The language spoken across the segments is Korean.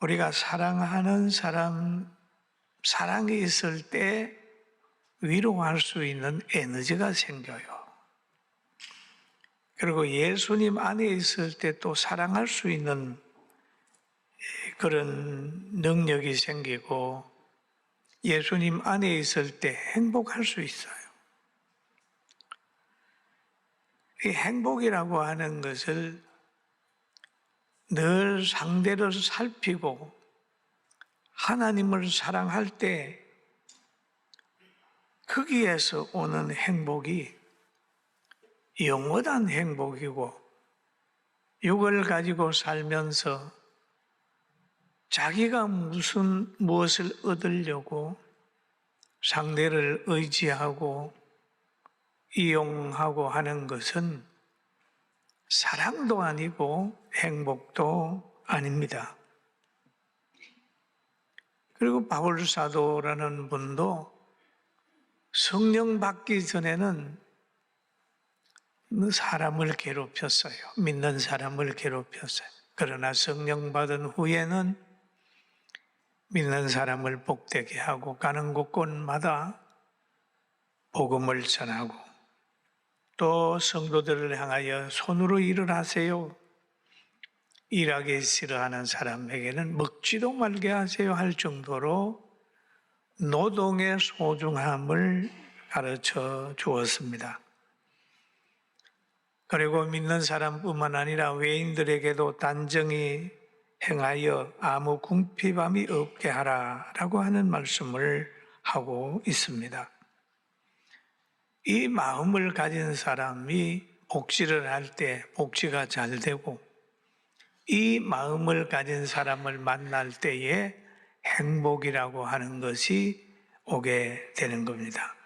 우리가 사랑하는 사람, 사랑이 있을 때 위로할 수 있는 에너지가 생겨요. 그리고 예수님 안에 있을 때 또 사랑할 수 있는 그런 능력이 생기고 예수님 안에 있을 때 행복할 수 있어요. 이 행복이라고 하는 것을 늘 상대를 살피고 하나님을 사랑할 때 거기에서 오는 행복이 영원한 행복이고 육을 가지고 살면서 자기가 무엇을 얻으려고 상대를 의지하고 이용하고 하는 것은 사랑도 아니고 행복도 아닙니다. 그리고 바울 사도라는 분도 성령 받기 전에는 사람을 괴롭혔어요. 믿는 사람을 괴롭혔어요. 그러나 성령 받은 후에는 믿는 사람을 복되게 하고 가는 곳곳마다 복음을 전하고 또 성도들을 향하여 손으로 일을 하세요. 일하기 싫어하는 사람에게는 먹지도 말게 하세요 할 정도로 노동의 소중함을 가르쳐 주었습니다. 그리고 믿는 사람뿐만 아니라 외인들에게도 단정히 행하여 아무 궁핍함이 없게 하라라고 하는 말씀을 하고 있습니다. 이 마음을 가진 사람이 복지를 할 때 복지가 잘 되고 이 마음을 가진 사람을 만날 때에 행복이라고 하는 것이 오게 되는 겁니다.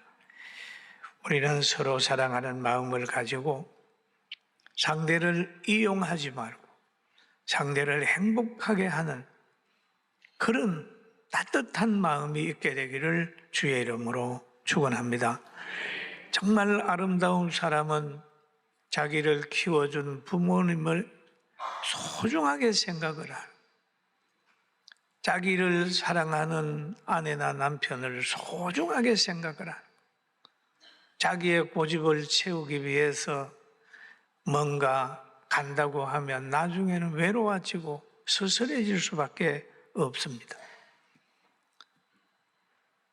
우리는 서로 사랑하는 마음을 가지고 상대를 이용하지 말고 상대를 행복하게 하는 그런 따뜻한 마음이 있게 되기를 주의 이름으로 축원합니다. 정말 아름다운 사람은 자기를 키워준 부모님을 소중하게 생각을 하고 자기를 사랑하는 아내나 남편을 소중하게 생각을 하고 자기의 고집을 채우기 위해서 뭔가 간다고 하면 나중에는 외로워지고 서슬해질 수밖에 없습니다.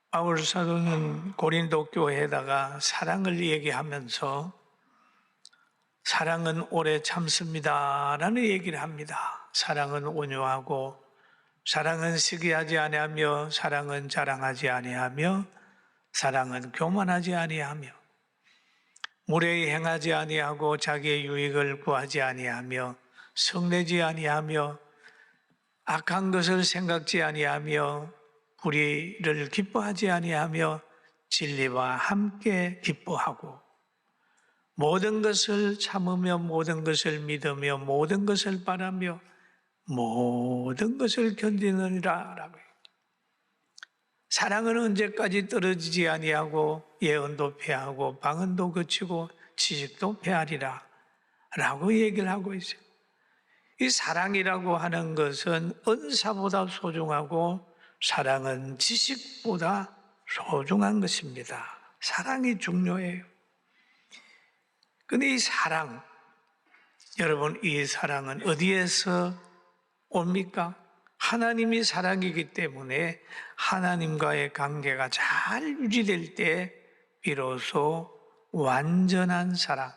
바울 사도는 고린도 교회에다가 사랑을 얘기하면서 사랑은 오래 참습니다 라는 얘기를 합니다. 사랑은 온유하고 사랑은 시기하지 아니하며 사랑은 자랑하지 아니하며 사랑은 교만하지 아니하며 무례히 행하지 아니하고 자기의 유익을 구하지 아니하며 성내지 아니하며 악한 것을 생각지 아니하며 불의를 기뻐하지 아니하며 진리와 함께 기뻐하고 모든 것을 참으며 모든 것을 믿으며 모든 것을 바라며 모든 것을 견디느니라 라고 해요. 사랑은 언제까지 떨어지지 아니하고 예언도 패하고 방언도 그치고 지식도 패하리라 라고 얘기를 하고 있어요. 이 사랑이라고 하는 것은 은사보다 소중하고 사랑은 지식보다 소중한 것입니다. 사랑이 중요해요. 근데 이 사랑, 여러분 이 사랑은 어디에서 옵니까? 하나님이 사랑이기 때문에 하나님과의 관계가 잘 유지될 때 비로소 완전한 사랑,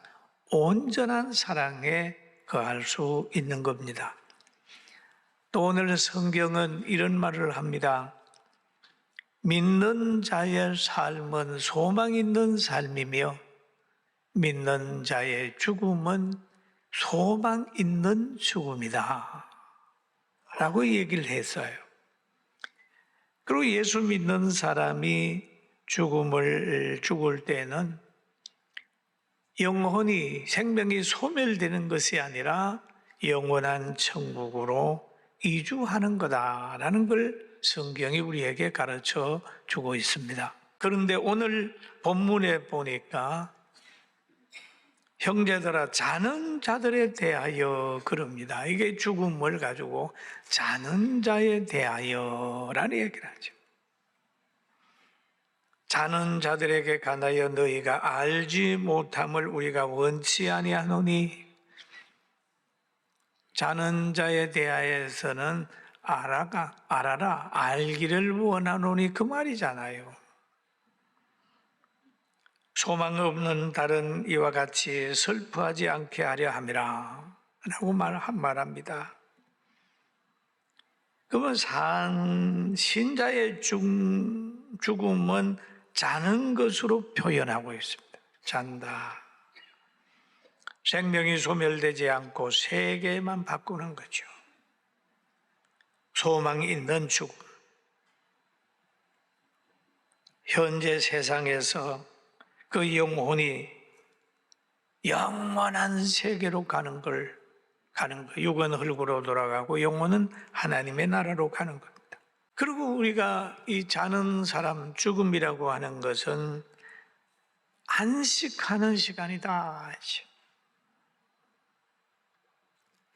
온전한 사랑에 거할 수 있는 겁니다. 또 오늘 성경은 이런 말을 합니다. 믿는 자의 삶은 소망 있는 삶이며 믿는 자의 죽음은 소망 있는 죽음이다 라고 얘기를 했어요. 그리고 예수 믿는 사람이 죽을 때는 영혼이 생명이 소멸되는 것이 아니라 영원한 천국으로 이주하는 거다라는 걸 성경이 우리에게 가르쳐 주고 있습니다. 그런데 오늘 본문에 보니까 형제들아 자는 자들에 대하여 그럽니다. 이게 죽음을 가지고 자는 자에 대하여라는 얘기를 하죠. 자는 자들에게 관하여 너희가 알지 못함을 우리가 원치 아니하노니, 자는 자에 대하여서는 알아라, 알기를 원하노니 그 말이잖아요. 소망 없는 달은 이와 같이 슬퍼하지 않게 하려 함이라 라고 말합니다. 그러면 신자의 죽음은 자는 것으로 표현하고 있습니다. 잔다. 생명이 소멸되지 않고 세계만 바꾸는 거죠. 소망이 있는 죽음. 현재 세상에서 그 영혼이 영원한 세계로 가는 거. 육은 흙으로 돌아가고 영혼은 하나님의 나라로 가는 겁니다. 그리고 우리가 이 자는 사람, 죽음이라고 하는 것은 안식하는 시간이다.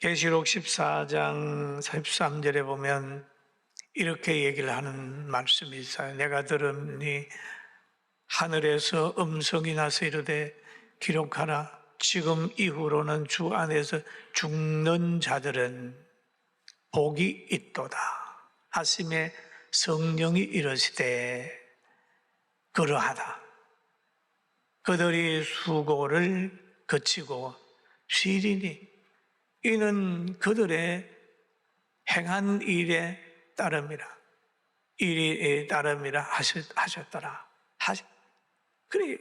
계시록 14장 13절에 보면 이렇게 얘기를 하는 말씀이 있어요. 내가 들으니 하늘에서 음성이 나서 이르되 기록하라. 지금 이후로는 주 안에서 죽는 자들은 복이 있도다 하심에 성령이 이르시되 그러하다. 그들이 수고를 거치고 쉬리니 이는 그들의 행한 일에 따름이라. 일에 따름이라 하셨더라. 그래,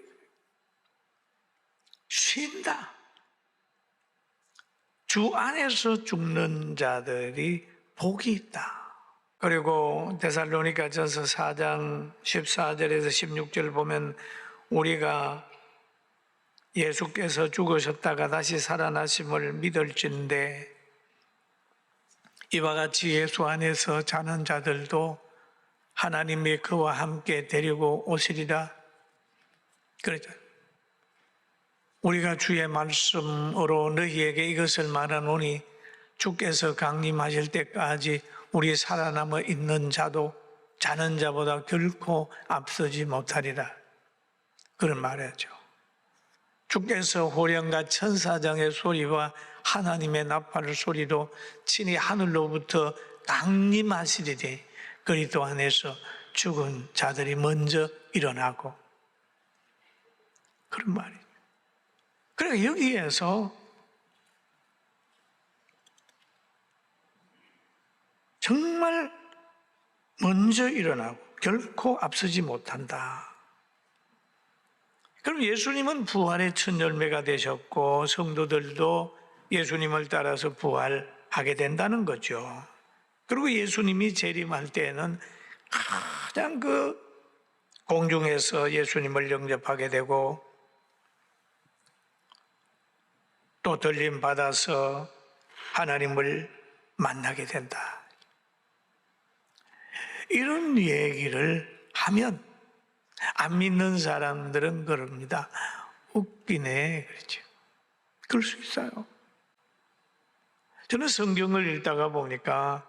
쉰다. 주 안에서 죽는 자들이 복이 있다. 그리고 데살로니가전서 4장 14절에서 16절 보면 우리가 예수께서 죽으셨다가 다시 살아나심을 믿을진대 이와 같이 예수 안에서 자는 자들도 하나님이 그와 함께 데리고 오시리라. 그러죠. 우리가 주의 말씀으로 너희에게 이것을 말하노니 주께서 강림하실 때까지 우리 살아남아 있는 자도 자는 자보다 결코 앞서지 못하리라. 그런 말이죠. 주께서 호령과 천사장의 소리와 하나님의 나팔 소리로 친히 하늘로부터 강림하시리니 그리스도 안에서 죽은 자들이 먼저 일어나고, 그런 말이에요. 그러니까 여기에서 정말 먼저 일어나고 결코 앞서지 못한다. 그럼 예수님은 부활의 첫 열매가 되셨고 성도들도 예수님을 따라서 부활하게 된다는 거죠. 그리고 예수님이 재림할 때에는 가장 그 공중에서 예수님을 영접하게 되고 또 들림 받아서 하나님을 만나게 된다. 이런 얘기를 하면 안 믿는 사람들은 그럽니다. 웃기네. 그렇죠. 그럴 수 있어요. 저는 성경을 읽다가 보니까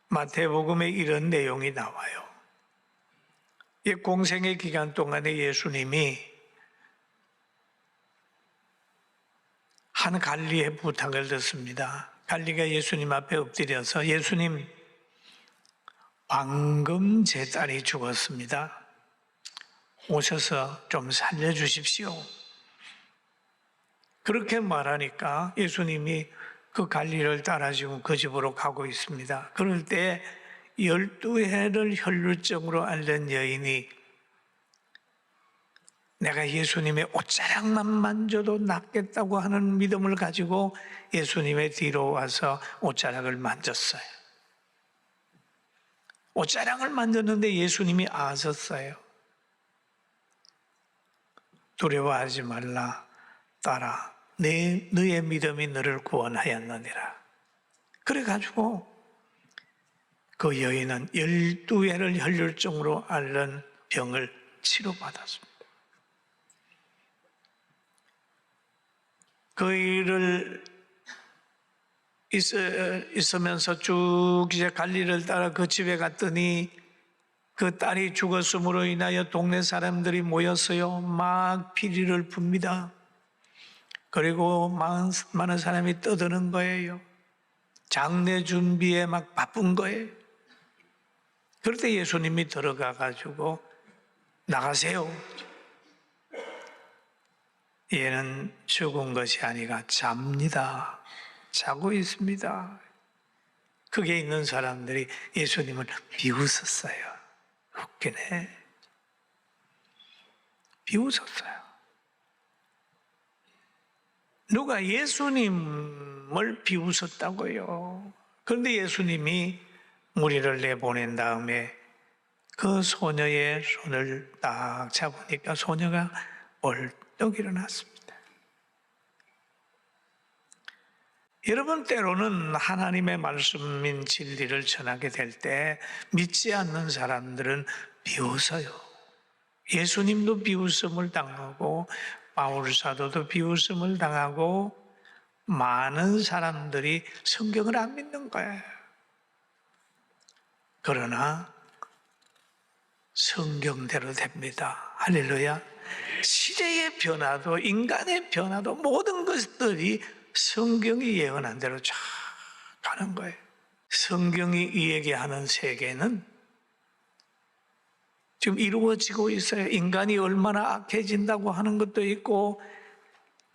마태복음에 이런 내용이 나와요. 이 공생의 기간 동안에 예수님이 한 관리의 부탁을 듣습니다. 관리가 예수님 앞에 엎드려서 예수님, 방금 제 딸이 죽었습니다. 오셔서 좀 살려주십시오. 그렇게 말하니까 예수님이 그 관리를 따라지고 그 집으로 가고 있습니다. 그럴 때 12해를 혈루증으로 앓는 여인이 내가 예수님의 옷자락만 만져도 낫겠다고 하는 믿음을 가지고 예수님의 뒤로 와서 옷자락을 만졌어요. 옷자락을 만졌는데 예수님이 아셨어요. 두려워하지 말라, 딸아. 너의 믿음이 너를 구원하였느니라. 그래가지고 그 여인은 12해를 혈루증으로 앓는 병을 치료받았습니다. 그 일을 있으면서 쭉 이제 갈릴리를 따라 그 집에 갔더니 그 딸이 죽었음으로 인하여 동네 사람들이 모였어요. 막 피리를 붑니다. 그리고 많은 사람이 떠드는 거예요. 장례 준비에 막 바쁜 거예요. 그럴 때 예수님이 들어가 가지고 나가세요. 얘는 죽은 것이 아니라 잡니다. 자고 있습니다. 거기에 있는 사람들이 예수님을 비웃었어요. 웃기네. 비웃었어요. 누가 예수님을 비웃었다고요. 그런데 예수님이 무리를 내보낸 다음에 그 소녀의 손을 딱 잡으니까 소녀가 벌떡 일어났습니다. 여러분, 때로는 하나님의 말씀인 진리를 전하게 될 때 믿지 않는 사람들은 비웃어요. 예수님도 비웃음을 당하고 바울 사도도 비웃음을 당하고 많은 사람들이 성경을 안 믿는 거예요. 그러나 성경대로 됩니다. 할렐루야. 시대의 변화도 인간의 변화도 모든 것들이 성경이 예언한 대로 쫙 가는 거예요. 성경이 이야기하는 세계는 지금 이루어지고 있어요. 인간이 얼마나 악해진다고 하는 것도 있고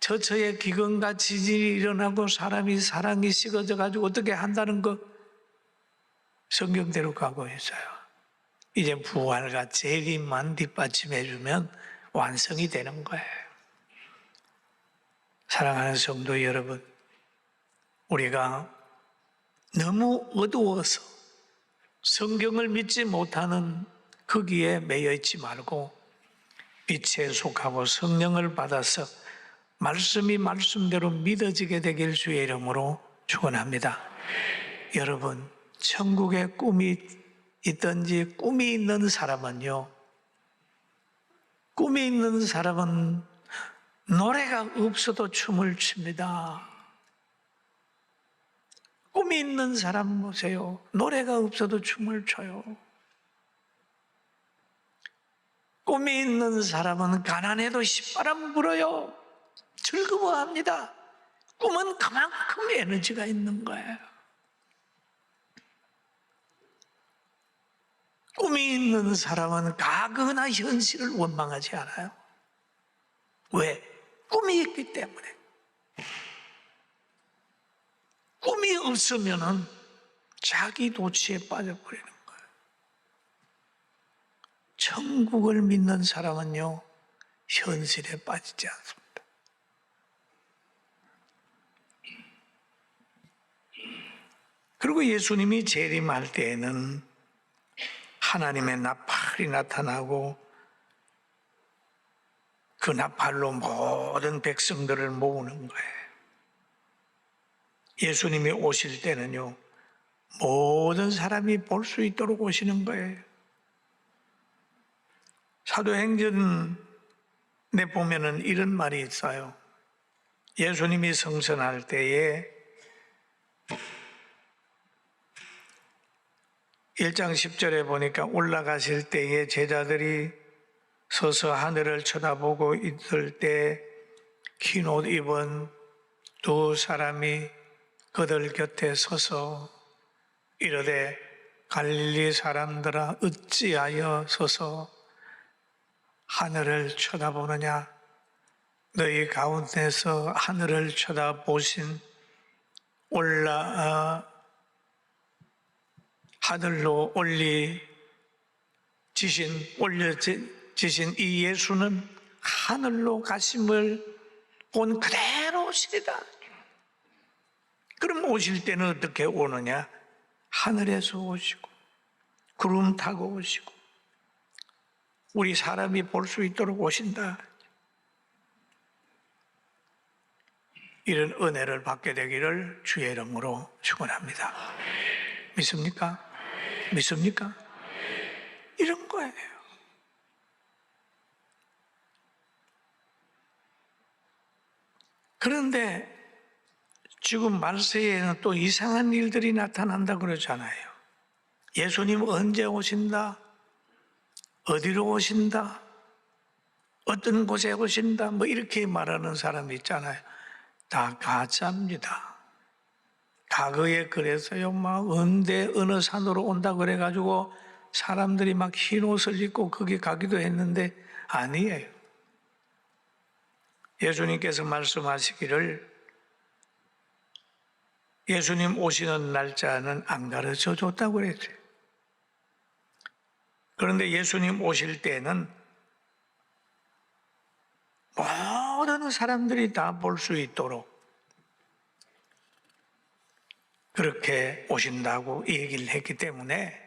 저처에 기근과 지진이 일어나고 사랑이 식어져 가지고 어떻게 한다는 것 성경대로 가고 있어요. 이제 부활과 재림만 뒷받침해주면 완성이 되는 거예요. 사랑하는 성도 여러분, 우리가 너무 어두워서 성경을 믿지 못하는 거기에 매여 있지 말고 빛에 속하고 성령을 받아서 말씀이 말씀대로 믿어지게 되길 주의 이름으로 축원합니다. 여러분, 천국의 꿈이 있든지 꿈이 있는 사람은요, 꿈이 있는 사람은 노래가 없어도 춤을 춥니다. 꿈이 있는 사람 보세요. 노래가 없어도 춤을 춰요. 꿈이 있는 사람은 가난해도 신바람 불어요. 즐거워합니다. 꿈은 그만큼 에너지가 있는 거예요. 꿈이 있는 사람은 과거나 현실을 원망하지 않아요. 왜? 꿈이 있기 때문에. 꿈이 없으면 자기 도취에 빠져버리는 거예요. 천국을 믿는 사람은요, 현실에 빠지지 않습니다. 그리고 예수님이 재림할 때에는 하나님의 나팔이 나타나고 그 나팔로 모든 백성들을 모으는 거예요. 예수님이 오실 때는요, 모든 사람이 볼 수 있도록 오시는 거예요. 사도행전에 보면은 이런 말이 있어요. 예수님이 승천할 때에 1장 10절에 보니까 올라가실 때에 제자들이 서서 하늘을 쳐다보고 있을 때 흰 옷 입은 두 사람이 그들 곁에 서서 이르되 갈릴리 사람들아 어찌하여 서서 하늘을 쳐다보느냐. 너희 가운데서 하늘을 쳐다보신 하늘로 올려지신 이 예수는 하늘로 가심을 본 그대로 오시리다. 그럼 오실 때는 어떻게 오느냐? 하늘에서 오시고 구름 타고 오시고 우리 사람이 볼 수 있도록 오신다. 이런 은혜를 받게 되기를 주의 이름으로 축원합니다. 믿습니까? 믿습니까? 이런 거예요. 그런데 지금 말세에는 또 이상한 일들이 나타난다 그러잖아요. 예수님 언제 오신다? 어디로 오신다? 어떤 곳에 오신다? 뭐 이렇게 말하는 사람이 있잖아요. 다 가짜입니다. 과거에 그래서요, 막 언제 어느 산으로 온다 그래가지고 사람들이 막 흰 옷을 입고 거기 가기도 했는데 아니에요. 예수님께서 말씀하시기를 예수님 오시는 날짜는 안 가르쳐 줬다고 그랬어요. 그런데 예수님 오실 때는 모든 사람들이 다 볼 수 있도록 그렇게 오신다고 얘기를 했기 때문에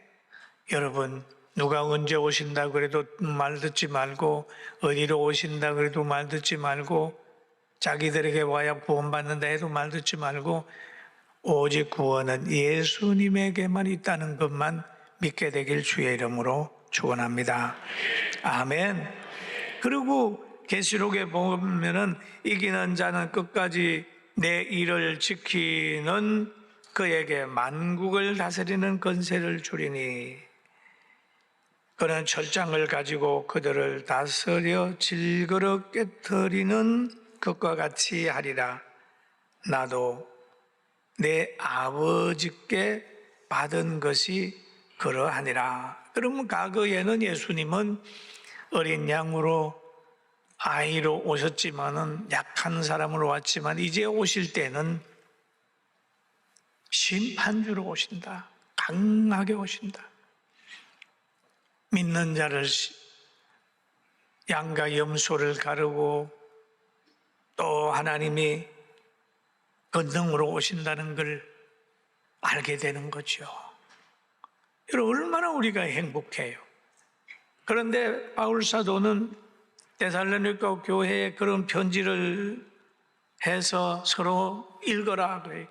여러분, 누가 언제 오신다 그래도 말 듣지 말고, 어디로 오신다 그래도 말 듣지 말고, 자기들에게 와야 구원받는다 해도 말 듣지 말고, 오직 구원은 예수님에게만 있다는 것만 믿게 되길 주의 이름으로 축원합니다. 아멘. 그리고 계시록에 보면은 이기는 자는 끝까지 내 일을 지키는 그에게 만국을 다스리는 권세를 주리니 그는 철장을 가지고 그들을 다스려 질그릇 깨트리는 것과 같이 하리라. 나도 내 아버지께 받은 것이 그러하니라. 그러면 과거에는 예수님은 어린 양으로 아이로 오셨지만은 약한 사람으로 왔지만 이제 오실 때는 심판주로 오신다. 강하게 오신다. 믿는 자를 양과 염소를 가르고 또 하나님이 권능으로 오신다는 걸 알게 되는 거죠. 여러분 얼마나 우리가 행복해요. 그런데 바울 사도는 데살로니가 교회에 그런 편지를 해서 서로 읽어라 그래요.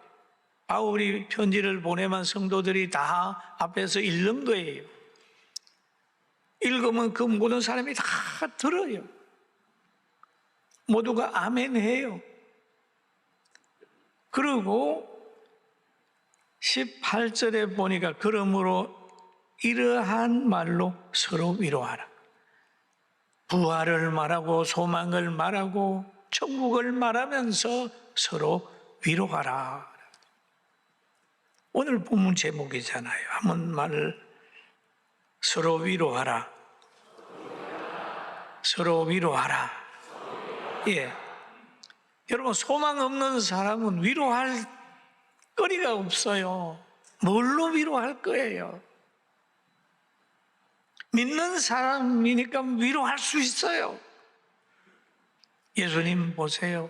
바울이 편지를 보내면 성도들이 다 앞에서 읽는 거예요. 읽으면 그 모든 사람이 다 들어요. 모두가 아멘 해요. 그리고 18절에 보니까 그러므로 이러한 말로 서로 위로하라. 부활을 말하고 소망을 말하고 천국을 말하면서 서로 위로하라. 오늘 본문 제목이잖아요. 한번 말을 서로 위로하라. 서로 위로하라. 예. 여러분, 소망 없는 사람은 위로할 거리가 없어요. 뭘로 위로할 거예요? 믿는 사람이니까 위로할 수 있어요. 예수님 보세요.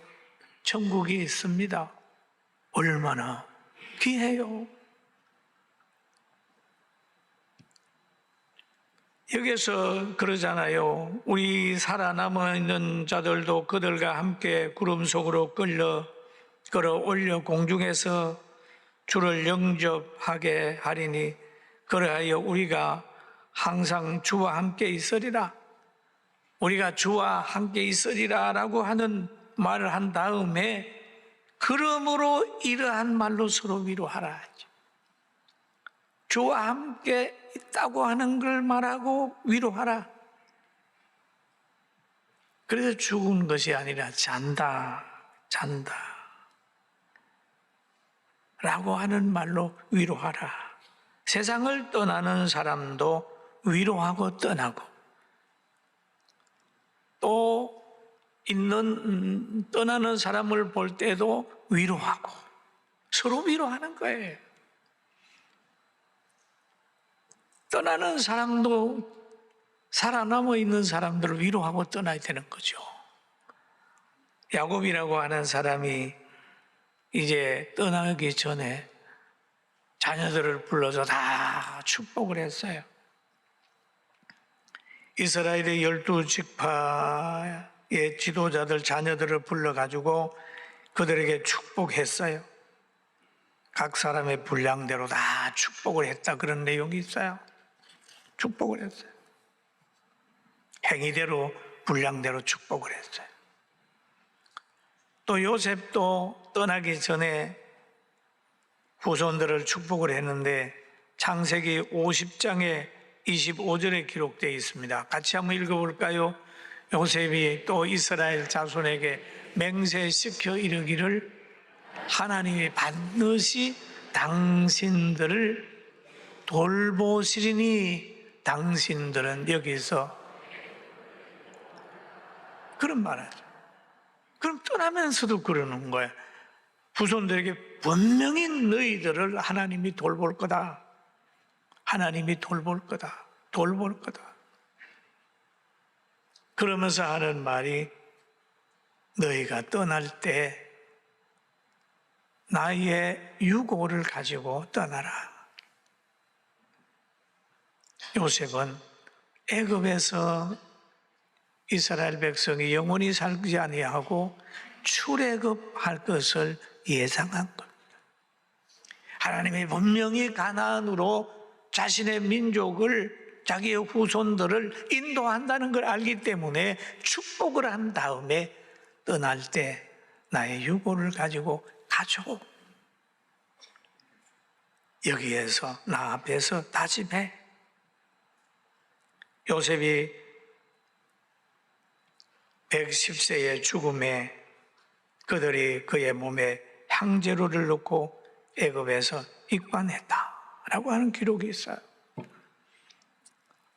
천국이 있습니다. 얼마나 귀해요. 여기서 그러잖아요. 우리 살아남은 자들도 그들과 함께 구름 속으로 끌어올려 공중에서 주를 영접하게 하리니 그러하여 우리가 항상 주와 함께 있으리라. 우리가 주와 함께 있으리라 라고 하는 말을 한 다음에 그러므로 이러한 말로 서로 위로하라. 주와 함께 있다고 하는 걸 말하고 위로하라. 그래서 죽은 것이 아니라 잔다 라고 하는 말로 위로하라. 세상을 떠나는 사람도 위로하고 떠나고 또 떠나는 사람을 볼 때도 위로하고 서로 위로하는 거예요. 떠나는 사람도 살아남아 있는 사람들을 위로하고 떠나야 되는 거죠. 야곱이라고 하는 사람이 이제 떠나기 전에 자녀들을 불러서 다 축복을 했어요. 이스라엘의 12지파의 지도자들 자녀들을 불러가지고 그들에게 축복했어요. 각 사람의 분량대로 다 축복을 했다 그런 내용이 있어요. 축복을 했어요. 행위대로 분량대로 축복을 했어요. 또 요셉도 떠나기 전에 후손들을 축복을 했는데 창세기 50장에 25절에 기록되어 있습니다. 같이 한번 읽어볼까요? 요셉이 또 이스라엘 자손에게 맹세시켜 이르기를 하나님이 반드시 당신들을 돌보시리니 당신들은 여기서 그런 말하죠. 그럼 떠나면서도 그러는 거야. 후손들에게 분명히 너희들을 하나님이 돌볼 거다. 하나님이 돌볼 거다. 돌볼 거다. 그러면서 하는 말이 너희가 떠날 때 나의 유고를 가지고 떠나라. 요셉은 애굽에서 이스라엘 백성이 영원히 살지 아니하고 출애굽할 것을 예상한 겁니다. 하나님이 분명히 가나안으로 자신의 민족을, 자기의 후손들을 인도한다는 걸 알기 때문에 축복을 한 다음에 떠날 때 나의 유고를 가지고 가죠. 여기에서 나 앞에서 다짐해. 요셉이 110세의 죽음에 그들이 그의 몸에 향재료를 넣고 애굽에서 입관했다라고 하는 기록이 있어요.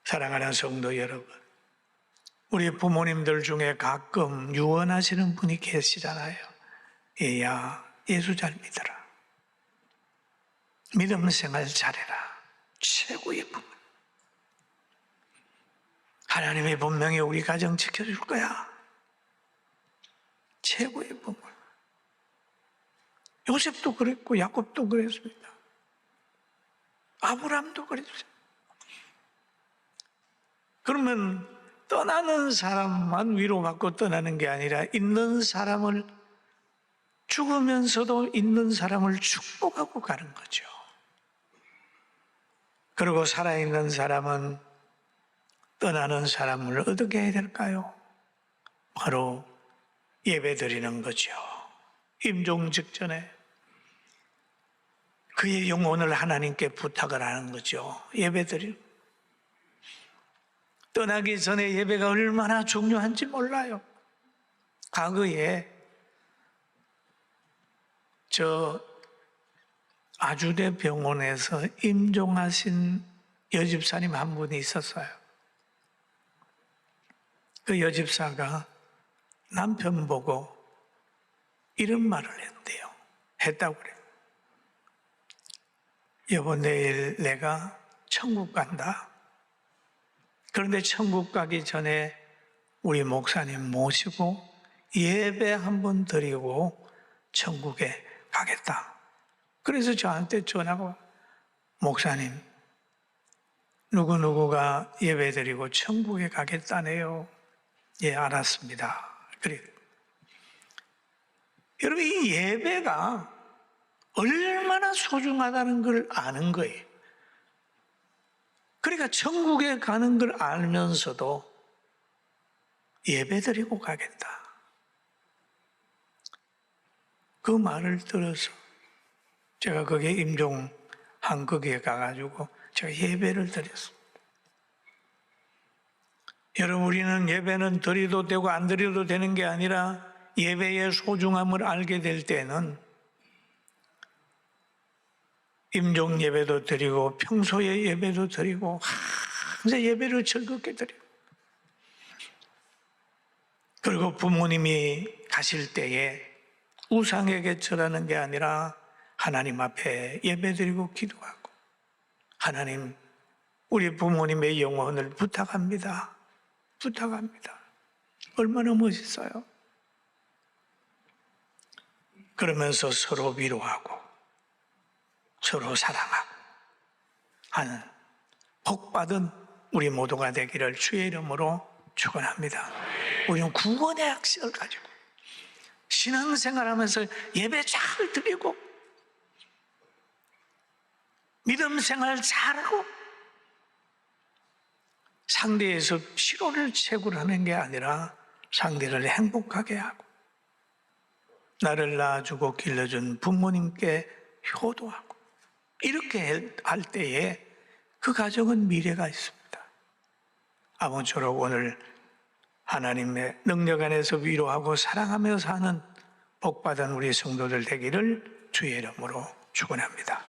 사랑하는 성도 여러분, 우리 부모님들 중에 가끔 유언하시는 분이 계시잖아요. 얘야, 예수 잘 믿어라. 믿음 생활 잘해라. 최고의 부모. 하나님이 분명히 우리 가정 지켜줄 거야. 최고의 부모. 요셉도 그랬고 야곱도 그랬습니다. 아브라함도 그랬어요. 그러면 떠나는 사람만 위로받고 떠나는 게 아니라 있는 사람을, 죽으면서도 있는 사람을 축복하고 가는 거죠. 그리고 살아있는 사람은 떠나는 사람을 어떻게 해야 될까요? 바로 예배 드리는 거죠. 임종 직전에 그의 영혼을 하나님께 부탁을 하는 거죠. 예배 드리는. 떠나기 전에 예배가 얼마나 중요한지 몰라요. 과거에 저 아주대 병원에서 임종하신 여집사님 한 분이 있었어요. 그 여집사가 남편 보고 이런 말을 했다고 그래요. 여보, 내일 내가 천국 간다. 그런데 천국 가기 전에 우리 목사님 모시고 예배 한번 드리고 천국에 가겠다. 그래서 저한테 전화가 와. 목사님, 누구누구가 예배 드리고 천국에 가겠다네요. 예, 알았습니다. 그래. 여러분, 이 예배가 얼마나 소중하다는 걸 아는 거예요. 그러니까 천국에 가는 걸 알면서도 예배 드리고 가겠다. 그 말을 들어서 제가 거기에 임종한 거기에 가가지고 제가 예배를 드렸습니다. 여러분, 우리는 예배는 드려도 되고 안 드려도 되는 게 아니라 예배의 소중함을 알게 될 때는 임종 예배도 드리고 평소에 예배도 드리고 항상 예배를 즐겁게 드리고, 그리고 부모님이 가실 때에 우상에게 절하는 게 아니라 하나님 앞에 예배 드리고 기도하고, 하나님, 우리 부모님의 영혼을 부탁합니다. 부탁합니다. 얼마나 멋있어요. 그러면서 서로 위로하고 서로 사랑하고 하는 복받은 우리 모두가 되기를 주의 이름으로 축원합니다. 우리는 구원의 확신을 가지고 신앙생활하면서 예배 잘 드리고 믿음 생활 잘하고 상대에서 피로를 채굴하는 게 아니라 상대를 행복하게 하고 나를 낳아주고 길러준 부모님께 효도하고 이렇게 할 때에 그 가정은 미래가 있습니다. 아무쪼록 오늘 하나님의 능력 안에서 위로하고 사랑하며 사는 복받은 우리 성도들 되기를 주의 이름으로 축원합니다.